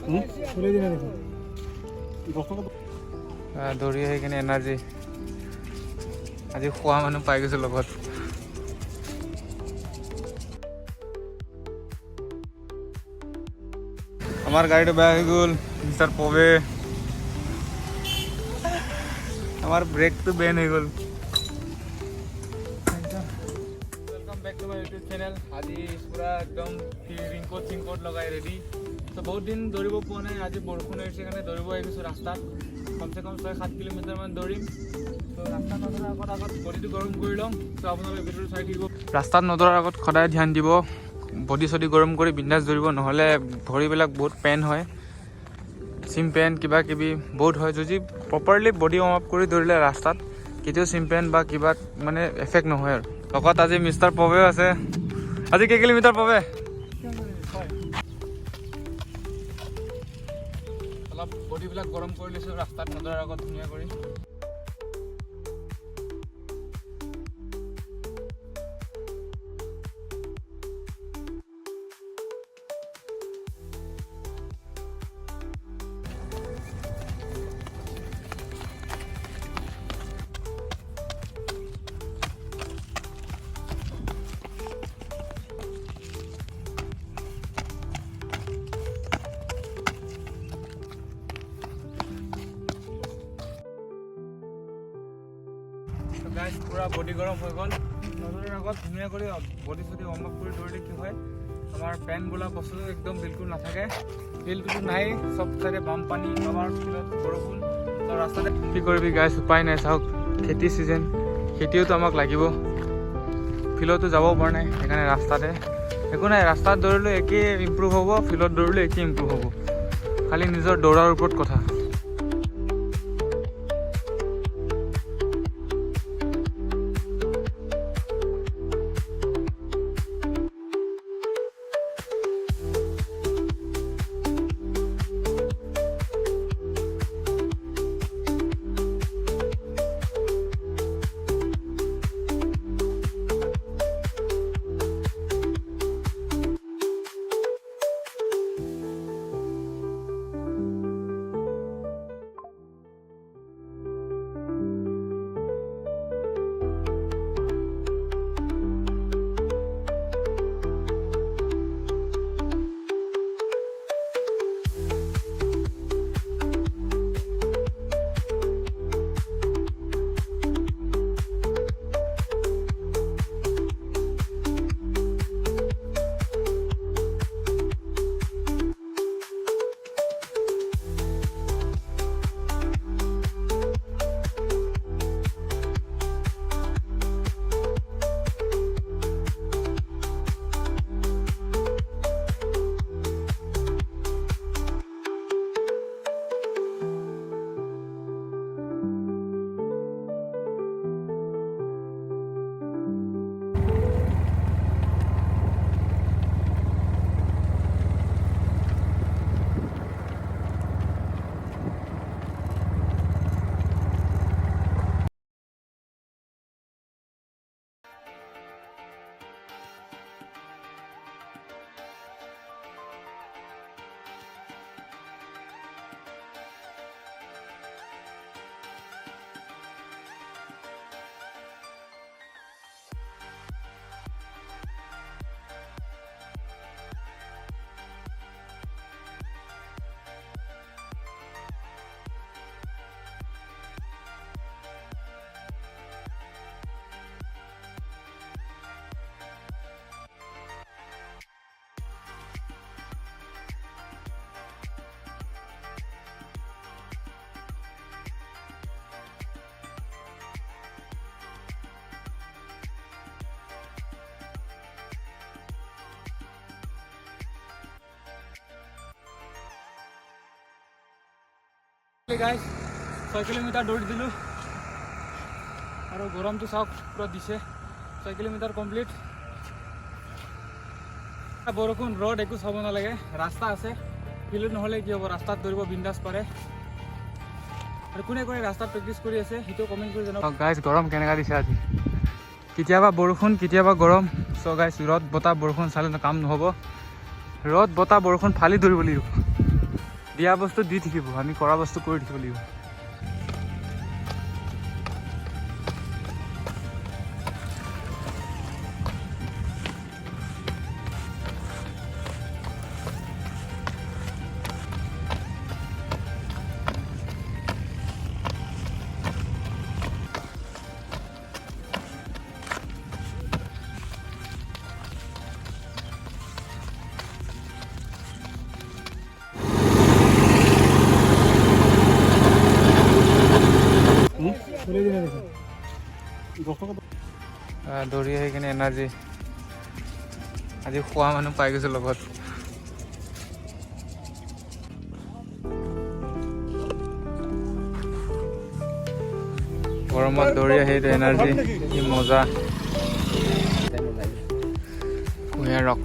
দৌৰি আহি কিনে এনাৰ্জি আজি খোৱা মানুহ পাই গৈছোঁ লগত। আমাৰ গাড়ীটো বেয়া হৈ গ'ল, মিষ্টাৰ পবে। আমাৰ ব্ৰেকটো বেন হৈ গ'ল। Welcome back to my YouTube channel. आज पूरा एकदम रिंकोट चिंकोट लगाई रेडी। तो बहुत दिन दौड़ब पा ना, आज बरषुण आने दौड़ब रास्ता कम से कम 6-7 किलोमीटर मान दौड़म। तो रास्ता नदर आगत बडी गरम कर लम। तो अपने भिडिओ चाई थी रास्ता नदर आगत सदा ध्यान दी बडी सडी गरम कर बिंदास दौड़ब, नहले भरिबिलाक बहुत पेन है, सिम पेन किबा किबि बहुत है। जो प्रपारली बडी वार्म अप कर दौड़े रास्ता केतियाव सिम पेन बा किबा माने एफेक्ट নহয় আৰু। লগত আজি মিষ্টাৰ পবেও আছে। আজি কেই কিলোমিটাৰ পবে? অলপ বডিবিলাক গৰম কৰি লৈছোঁ ৰাস্তাত নদৰাৰ আগত ধুনীয়া কৰি। गाइस पूरा बडी गरम हो गल। नजर आगत धुनिया कर बडी सडी वार्म अप कर दौड़े कि है हमार पेन बोला बस्तु एकदम बिल्कुल नाथे। फिल्ड नाई सब साइडे बाम पानी आमार फिल्ड बरषुण। तो रास्ता कि करबी गाइस उपाय ना। चाওক खेती सीजन, खेतिओ तो आमक लागिब, फिल्डतो जाब पर ना, সেইকাৰণে रास्ताते একো নাই। रास्ता दौड़ले एके इम्प्रूव हम, फिल्ड दौड़ले एके इम्प्रूव हम, खाली निजर दौड़ार ऊपर कथा। गाइस 6 किलोमीटर दौड़ दिलू और गरम तो चाওক पूरा दिसे। 6 किलोमीटर कमप्लीट। बरषुण रड एक चाब नालागे, रास्ता आछे, फिल्ड নহলে कि हम रास्तात दौड़ब बिंदास पारे। और कोने कोने रास्तात प्रेक्टिस करि आछे हेतु कमेन्ट करि जनाओ। गाइस गरम केनेका दिसे আজি, केतियाबा बरषुण केतियाबा गरम। सो गाइस रड बता बरषुण चाले काम নহব, रड बता बरषुण फाली दौड़ब লাগিব। দিয়া বস্তু দি থাকিব, আমি কৰা বস্তু কৰি থাকিব লাগিব। দৌৰি আহি কিনে এনাৰ্জি আজি খোৱা মানুহ পাই গৈছো লগত। গৰমত দৌৰি আহি এনাৰ্জি কি মজা। কুঁহিয়াৰ ৰস